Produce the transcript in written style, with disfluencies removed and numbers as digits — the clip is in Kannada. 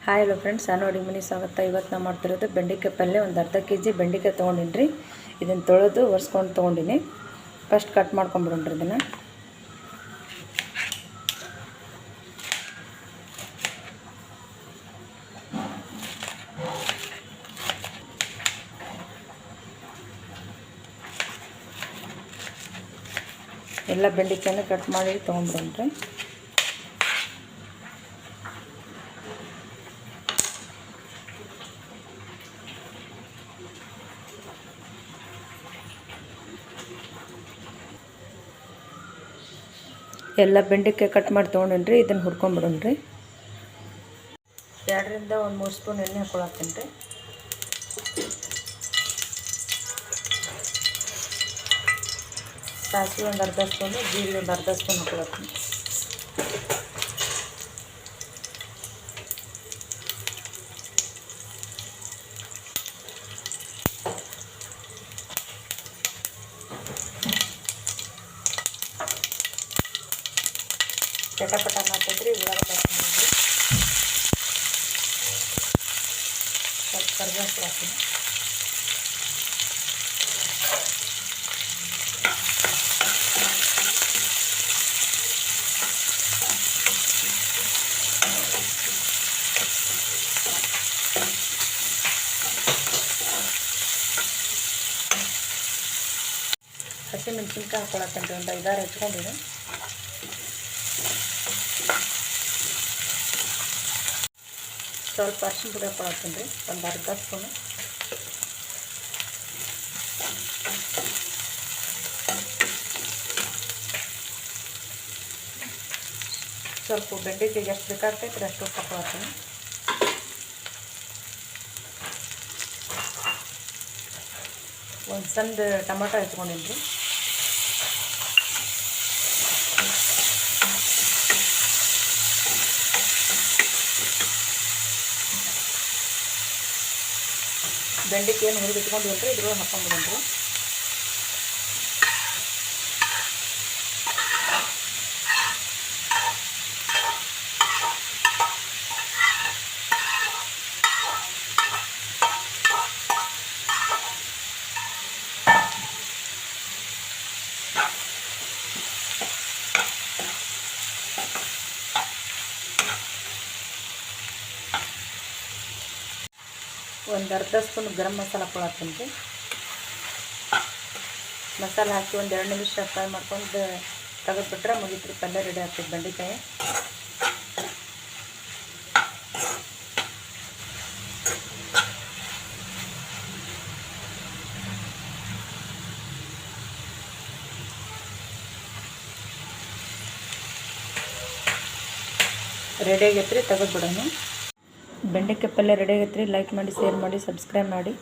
ಹಾಯ್ ಹಲೋ ಫ್ರೆಂಡ್ಸ್, ನಾನು ಅಡುಗೆ ಮನೆ ಸ್ವಾಗತ. ಇವತ್ತು ನಾನು ಮಾಡ್ತಿರೋದು ಬೆಂಡೆಕಾಯಿ ಪಲ್ಯ. ಒಂದು ಅರ್ಧ ಕೆಜಿ ಬೆಂಡೆಕಾಯಿ ತೊಗೊಂಡಿನಿ ರೀ. ಇದನ್ನು ತೊಳೆದು ಒರೆಸ್ಕೊಂಡು ತೊಗೊಂಡಿನಿ. ಫಸ್ಟ್ ಕಟ್ ಮಾಡ್ಕೊಂಬಿಡೋಣ್ರಿ ಇದನ್ನು. ಎಲ್ಲ ಬೆಂಡೆಕಾಯನ್ನು ಕಟ್ ಮಾಡಿ ತೊಗೊಂಬಿಡೋಣ್ರಿ. ಎಲ್ಲ ಬೆಂಡೆಕಾಯಿ ಕಟ್ ಮಾಡಿ ತೊಗೊಂಡಿನಿ. ಇದನ್ನು ಹುರ್ಕೊಂಬಿಡೋಣ್ರಿ. 2 ರಿಂದ 3 ಸ್ಪೂನ್ ಎಣ್ಣೆ ಹಾಕೊಳತ್ತೀನಿ ರೀ. ಸಾಸಿವೆ ಒಂದು ಅರ್ಧ ಸ್ಪೂನು, ಜೀರಿಗೆ ಒಂದು ಅರ್ಧ ಸ್ಪೂನ್ ಹಾಕೊಳತ್ತೀನಿ. ಚಟಪಟ ಮಾಡ್ತಿದ್ರಿ ಉಳ್ಳಾಗಡ್ಡಿ ಹಾಕ್ತೀನಿ. ಸ್ವಲ್ಪ ಕರಿಬೇವು ಹಾಕ್ತೀನಿ. ಹಸಿಮೆಣಸಿನ್ಕಾಯಿ ಹಾಕೊಳತ್ತೇನೆ ರೀ. ಒಂದು 5-6 ಹಚ್ಕೊಂಡಿರಿ. ಸ್ವಲ್ಪ ಅರಿಶಿನ ಪುಡಿ ಹಾಕೊಳತ್ತೀನಿ ರೀ. ಒಂದು ಅರ್ಧ ಸ್ಪೂನು. ಸ್ವಲ್ಪ ಬೆಂಡೆಕಾಯಿಗೆ ಎಷ್ಟು ಬೇಕಾಗ್ತೈತೆ ಅಷ್ಟು ಹಾಕೊಳತ್ತೀನಿ. ಒಂದು ಸಣ್ಣ ಟೊಮೆಟೊ ಹಚ್ಕೊಂಡಿನಿ ರೀ. ಬೆಂಡೆಕಾಯನ್ನು ಹುರಿದಿಟ್ಕೊಂಡಿಲ್ರಿ, ಇದ್ರೊಳಗೆ ಹಾಕೊಂಡ್ಬಿಡೋಣ್ರಿ. ಒಂದು ಅರ್ಧ ಸ್ಪೂನ್ ಗರಂ ಮಸಾಲ ಹಾಕೊಳತ್ತೀನಿ ರೀ. ಮಸಾಲೆ ಹಾಕಿ ಒಂದು 2 ನಿಮಿಷ ಫ್ರೈ ಮಾಡ್ಕೊಂಡು ತೆಗೆದುಬಿಟ್ರೆ ಮುಗಿತ್ರಿ. ಪಲ್ಯ ರೆಡಿ ಆಗ್ತದೆ ಬೆಂಡೆಕಾಯಿ. ರೆಡಿ ಆಗೈತೆ ರೀ, ತೆಗೆದುಬಿಡೋಣ. ಬೆಂಡೆಕಾಯಿ ಪಲ್ಯ ರೆಡಿ ಆಗೈತೆ ರೀ. ಲೈಕ್ ಮಾಡಿ, ಶೇರ್ ಮಾಡಿ, ಸಬ್ಸ್ಕ್ರೈಬ್ ಮಾಡಿ.